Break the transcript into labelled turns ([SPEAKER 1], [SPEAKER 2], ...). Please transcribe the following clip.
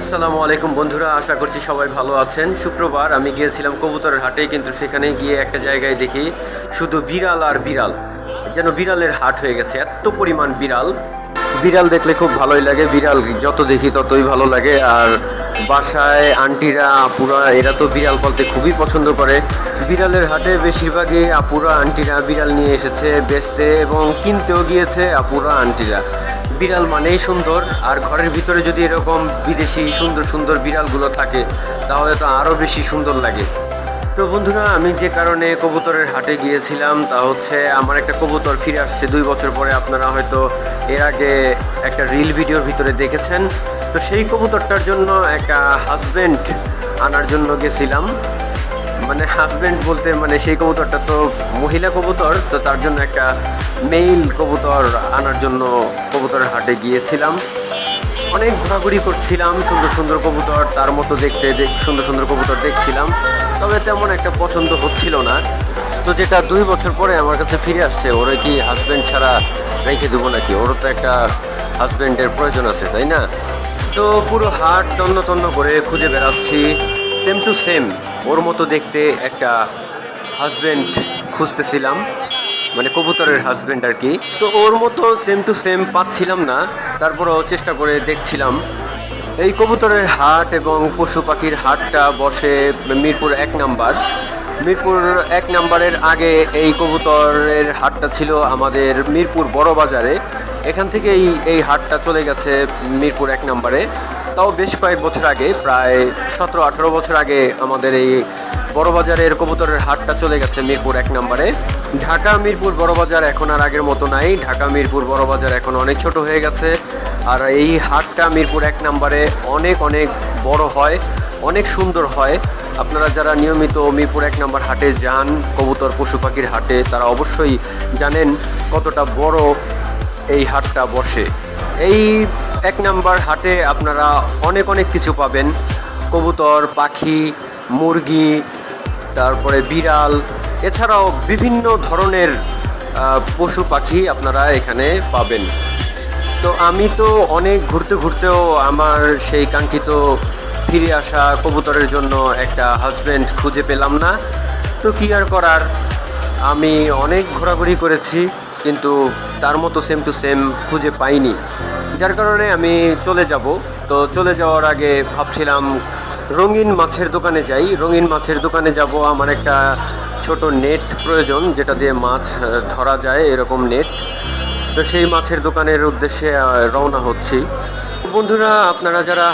[SPEAKER 1] আসসালামু আলাইকুম বন্ধুরা, আশা করছি সবাই ভালো আছেন। শুক্রবার আমি গিয়েছিলাম কবুতরের হাটে, কিন্তু সেখানে গিয়ে একটা জায়গায় দেখি শুধু বিড়াল আর বিড়াল, যেন বিড়ালের হাট হয়ে গেছে। এত পরিমাণ বিড়াল, বিড়াল দেখলে খুব ভালোই লাগে। বিড়াল যত দেখি ততই ভালো লাগে। আর বাসায় আন্টিরা আপুরা এরা তো বিড়াল পালতে খুবই পছন্দ করে। বিড়ালের হাটে বেশিরভাগই আপুরা আন্টিরা বিড়াল নিয়ে এসেছে বেচতে, এবং কিনতেও গিয়েছে আপুরা আন্টিরা। বিড়াল মানেই সুন্দর, আর ঘরের ভিতরে যদি এরকম বিদেশি সুন্দর সুন্দর বিড়ালগুলো থাকে তাহলে তো আরও বেশি সুন্দর লাগে। তো বন্ধুরা, আমি যে কারণে কবুতরের হাটে গিয়েছিলাম তা হচ্ছে আমার একটা কবুতর ফিরে আসছে 2 বছর পরে। আপনারা হয়তো এর আগে একটা রিল ভিডিওর ভিতরে দেখেছেন। তো সেই কবুতরটার জন্য একটা হাজব্যান্ড আনার জন্য গেছিলাম। মানে হাজব্যান্ড বলতে মানে সেই কবুতরটা তো মহিলা কবুতর, তো তার জন্য একটা মেইল কবুতর আনার জন্য কবুতরের হাটে গিয়েছিলাম। অনেক ঘোরাঘুরি করছিলাম, সুন্দর সুন্দর কবুতর তার মতো দেখতে সুন্দর সুন্দর কবুতর দেখছিলাম, তবে তেমন একটা পছন্দ হচ্ছিল না। তো যেটা 2 বছর পরে আমার কাছে ফিরে আসছে, ওরা কি হাজব্যান্ড ছাড়া রেখে দেবো নাকি? ওরও তো একটা হাজব্যান্ডের প্রয়োজন আছে, তাই না? তো পুরো হাট তন্ন তন্ন করে খুঁজে বেড়াচ্ছি, সেম টু সেম ওর মতো দেখতে একটা হাজব্যান্ড খুঁজতেছিলাম, মানে কবুতরের হাজব্যান্ড আর কি। তো ওর মতো সেম টু সেম পাচ্ছিলাম না, তারপরও চেষ্টা করে দেখছিলাম। এই কবুতরের হাট এবং পশু পাখির হাটটা বসে মিরপুর 1 নাম্বার। মিরপুর 1 নাম্বারের আগে এই কবুতরের হাটটা ছিল আমাদের মিরপুর বড় বাজারে। এখান থেকে এই হাটটা চলে গেছে মিরপুর 1 নাম্বারে। তাও বেশ কয়েক বছর আগে, প্রায় 17-18 বছর আগে আমাদের এই বড় বাজারের কবুতরের হাটটা চলে গেছে মিরপুর 1 নাম্বারে। ঢাকা মিরপুর বড় বাজার এখন আর আগের মতো নাই। ঢাকা মিরপুর বড় বাজার এখন অনেক ছোট হয়ে গেছে। আর এই হাটটা মিরপুর 1 নাম্বারে অনেক অনেক বড় হয়, অনেক সুন্দর হয়। আপনারা যারা নিয়মিত মিরপুর 1 নাম্বার হাটে যান, কবুতর পশু পাখির হাটে, তারা অবশ্যই জানেন কতটা বড় এই হাটটা বসে। এই 1 নাম্বার হাটে আপনারা অনেক অনেক কিছু পাবেন, কবুতর, পাখি, মুরগি, তারপরে বিড়াল, এছাড়াও বিভিন্ন ধরনের পশু পাখি আপনারা এখানে পাবেন। তো আমি তো অনেক ঘুরতে ঘুরতেও আমার সেই কাঙ্ক্ষিত ফিরে আসা কবুতরের জন্য একটা হাজব্যান্ড খুঁজে পেলাম না। তো কী আর করার, আমি অনেক ঘোরাঘুরি করেছি, কিন্তু তার মতো সেম টু সেম খুঁজে পাইনি, যার কারণে আমি চলে যাব। তো চলে যাওয়ার আগে ভাবছিলাম রঙিন মাছের দোকানে যাই। রঙিন মাছের দোকানে যাব, আমার একটা ছোট নেট প্রয়োজন, যেটা দিয়ে মাছ ধরা যায়, এরকম নেট। তো সেই মাছের দোকানের উদ্দেশ্যে রওনা হচ্ছি। বন্ধুরা, আপনারা যারা